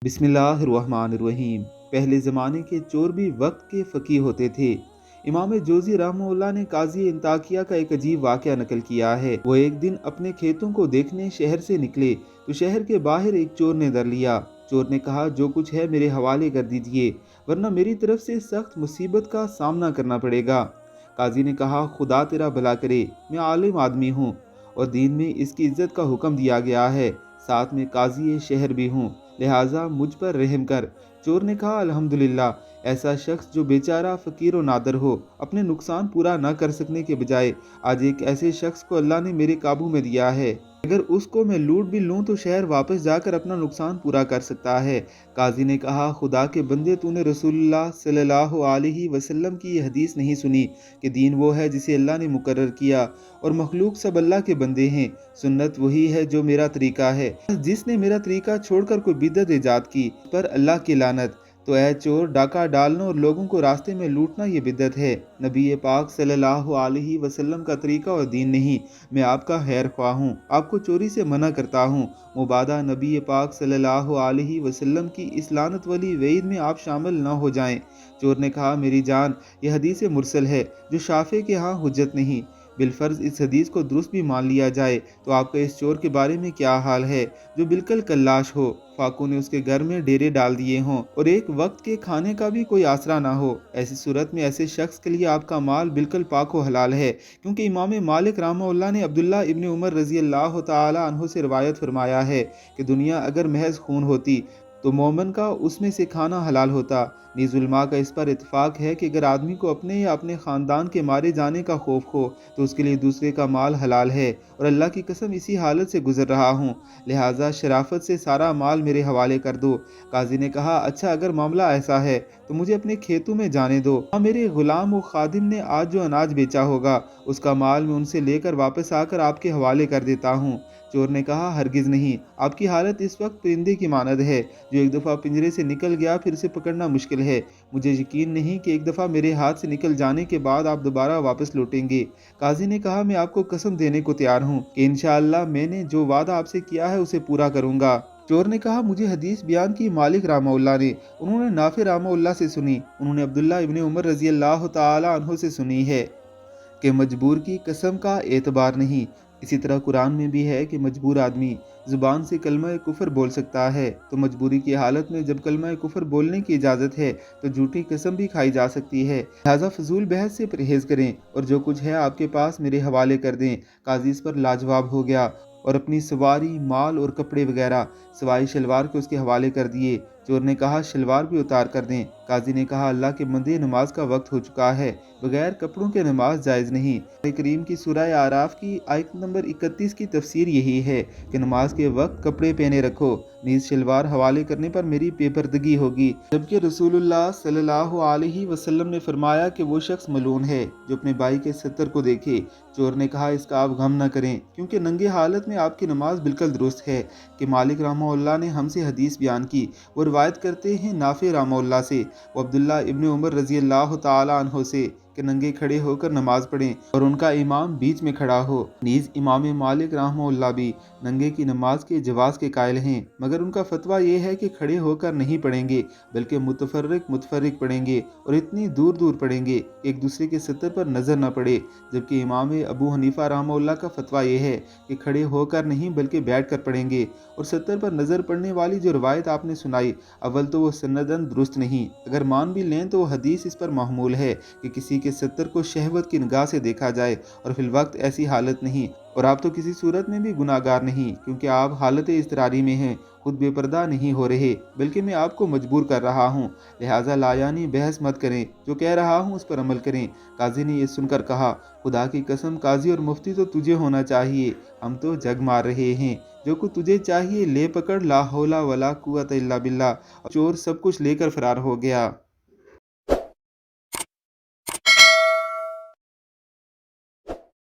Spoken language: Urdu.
بسم اللہ الرحمن الرحیم۔ پہلے زمانے کے چور بھی وقت کے فقیہ ہوتے تھے۔ امام جوزی رحمہ اللہ نے قاضی انطاکیہ کا ایک عجیب واقعہ نقل کیا ہے۔ وہ ایک دن اپنے کھیتوں کو دیکھنے شہر سے نکلے تو شہر کے باہر ایک چور نے در لیا۔ چور نے کہا، جو کچھ ہے میرے حوالے کر دیجئے، ورنہ میری طرف سے سخت مصیبت کا سامنا کرنا پڑے گا۔ قاضی نے کہا، خدا تیرا بھلا کرے، میں عالم آدمی ہوں اور دین میں اس کی عزت کا حکم دیا گیا ہے، ساتھ میں قاضی شہر بھی ہوں، لہٰذا مجھ پر رحم کر۔ چور نے کہا، الحمدللہ، ایسا شخص جو بیچارہ فقیر و نادر ہو، اپنے نقصان پورا نہ کر سکنے کے بجائے آج ایک ایسے شخص کو اللہ نے میرے قابو میں دیا ہے، اگر اس کو میں لوٹ بھی لوں تو شہر واپس جا کر اپنا نقصان پورا کر سکتا ہے۔ قاضی نے کہا، خدا کے بندے، تو نے رسول اللہ صلی اللہ علیہ وسلم کی یہ حدیث نہیں سنی کہ دین وہ ہے جسے اللہ نے مقرر کیا اور مخلوق سب اللہ کے بندے ہیں، سنت وہی ہے جو میرا طریقہ ہے، جس نے میرا طریقہ چھوڑ کر کوئی بدعت ایجاد کی اس پر اللہ کی لعنت۔ تو اے چور، ڈاکہ ڈالنا اور لوگوں کو راستے میں لوٹنا یہ بدعت ہے، نبی پاک صلی اللہ علیہ وسلم کا طریقہ اور دین نہیں۔ میں آپ کا خیر خواہ ہوں، آپ کو چوری سے منع کرتا ہوں، مبادا نبی پاک صلی اللہ علیہ وسلم کی اس لعنت والی وعید میں آپ شامل نہ ہو جائیں۔ چور نے کہا، میری جان، یہ حدیث مرسل ہے جو شافعی کے ہاں حجت نہیں۔ بالفرض اس حدیث کو درست بھی مان لیا جائے تو آپ کا اس چور کے بارے میں کیا حال ہے جو بالکل کلاش ہو، فاقوں نے اس کے گھر میں ڈیرے ڈال دیے ہوں اور ایک وقت کے کھانے کا بھی کوئی آسرا نہ ہو۔ ایسی صورت میں ایسے شخص کے لیے آپ کا مال بالکل پاک و حلال ہے، کیونکہ امام مالک رحمہ اللہ نے عبداللہ ابن عمر رضی اللہ تعالی عنہ سے روایت فرمایا ہے کہ دنیا اگر محض خون ہوتی تو مومن کا اس میں سے کھانا حلال ہوتا۔ نیز علماء کا اس پر اتفاق ہے کہ اگر آدمی کو اپنے یا اپنے خاندان کے مارے جانے کا خوف ہو تو اس کے لیے دوسرے کا مال حلال ہے، اور اللہ کی قسم اسی حالت سے گزر رہا ہوں، لہٰذا شرافت سے سارا مال میرے حوالے کر دو۔ قاضی نے کہا، اچھا، اگر معاملہ ایسا ہے تو مجھے اپنے کھیتوں میں جانے دو، میرے غلام و خادم نے آج جو اناج بیچا ہوگا اس کا مال میں ان سے لے کر واپس آ کر آپ کے حوالے کر دیتا ہوں۔ چور نے کہا، ہرگز نہیں، آپ کی حالت اس وقت پرندے کی مانند ہے جو ایک دفعہ پنجرے سے نکل گیا پھر اسے پکڑنا مشکل ہے۔ مجھے یقین نہیں کہ ایک دفعہ میرے ہاتھ سے نکل جانے کے بعد آپ دوبارہ واپس لوٹیں گے۔ قاضی نے کہا، میں آپ کو قسم دینے کو تیار ہوں کہ انشاءاللہ میں نے جو وعدہ آپ سے کیا ہے اسے پورا کروں گا۔ چور نے کہا، مجھے حدیث بیان کی مالک رحمہ اللہ نے، انہوں نے نافع رحمہ اللہ سے سنی، انہوں نے عبداللہ ابن عمر رضی اللہ تعالی عنہ سے سنی ہے کہ مجبور کی قسم کا اعتبار نہیں۔ اسی طرح قرآن میں بھی ہے کہ مجبور آدمی زبان سے کلمہ کفر بول سکتا ہے، تو مجبوری کی حالت میں جب کلمہ کفر بولنے کی اجازت ہے تو جھوٹی قسم بھی کھائی جا سکتی ہے، لہذا فضول بحث سے پرہیز کریں اور جو کچھ ہے آپ کے پاس میرے حوالے کر دیں۔ قاضی اس پر لاجواب ہو گیا اور اپنی سواری، مال اور کپڑے وغیرہ سوائے شلوار کے اس کے حوالے کر دیے۔ چور نے کہا، شلوار بھی اتار کر دیں۔ قاضی نے کہا، اللہ کے بندے، نماز کا وقت ہو چکا ہے، بغیر کپڑوں کے نماز جائز نہیں۔ قرآن کریم کی سورہ اعراف کی آیت نمبر 31 کی تفسیر یہی ہے کہ نماز کے وقت کپڑے پہنے رکھو، نیز شلوار حوالے کرنے پر میری بے پردگی ہوگی، جبکہ رسول اللہ صلی اللہ علیہ وسلم نے فرمایا کہ وہ شخص ملعون ہے جو اپنے بھائی کے ستر کو دیکھے۔ چور نے کہا، اس کا آپ غم نہ کریں، کیونکہ ننگے حالت میں آپ کی نماز بالکل درست ہے کہ مالک رحمہ اللہ نے ہم سے حدیث بیان کی۔ وہ روایت کرتے ہیں نافع رحمہ اللہ سے، وہ عبداللہ ابن عمر رضی اللہ تعالی عنہ سے کہ ننگے کھڑے ہو کر نماز پڑھیں اور ان کا امام بیچ میں کھڑا ہو۔ نیز امام مالک رحمہ اللہ بھی ننگے کی نماز کے جواز کے قائل ہیں، مگر ان کا فتویٰ یہ ہے کہ کھڑے ہو کر نہیں پڑھیں گے بلکہ متفرق پڑھیں گے اور اتنی دور دور پڑھیں گے کہ ایک دوسرے کے ستر پر نظر نہ پڑے، جبکہ امام ابو حنیفہ رحمہ اللہ کا فتویٰ یہ ہے کہ کھڑے ہو کر نہیں بلکہ بیٹھ کر پڑھیں گے۔ اور ستر پر نظر پڑنے والی جو روایت آپ نے سنائی، اول تو وہ سندن درست نہیں، اگر مان بھی لیں تو وہ حدیث اس پر محمول ہے کہ کسی کے ستر کو شہوت کی نگاہ سے دیکھا جائے، اور فی الوقت ایسی حالت نہیں، اور آپ تو کسی صورت میں بھی گناہ گار نہیں، کیونکہ آپ حالت اضطراری میں ہیں، خود بے پردہ نہیں ہو رہے، بلکہ میں آپ کو مجبور کر رہا ہوں، لہٰذا لایانی بحث مت کریں، جو کہہ رہا ہوں اس پر عمل کریں۔ قاضی نے یہ سن کر کہا، خدا کی قسم قاضی اور مفتی تو تجھے ہونا چاہیے، ہم تو جگ مار رہے ہیں، جو کچھ تجھے چاہیے لے پکڑ، لا حول ولا قوت الا باللہ۔ چور سب کچھ لے کر فرار ہو گیا۔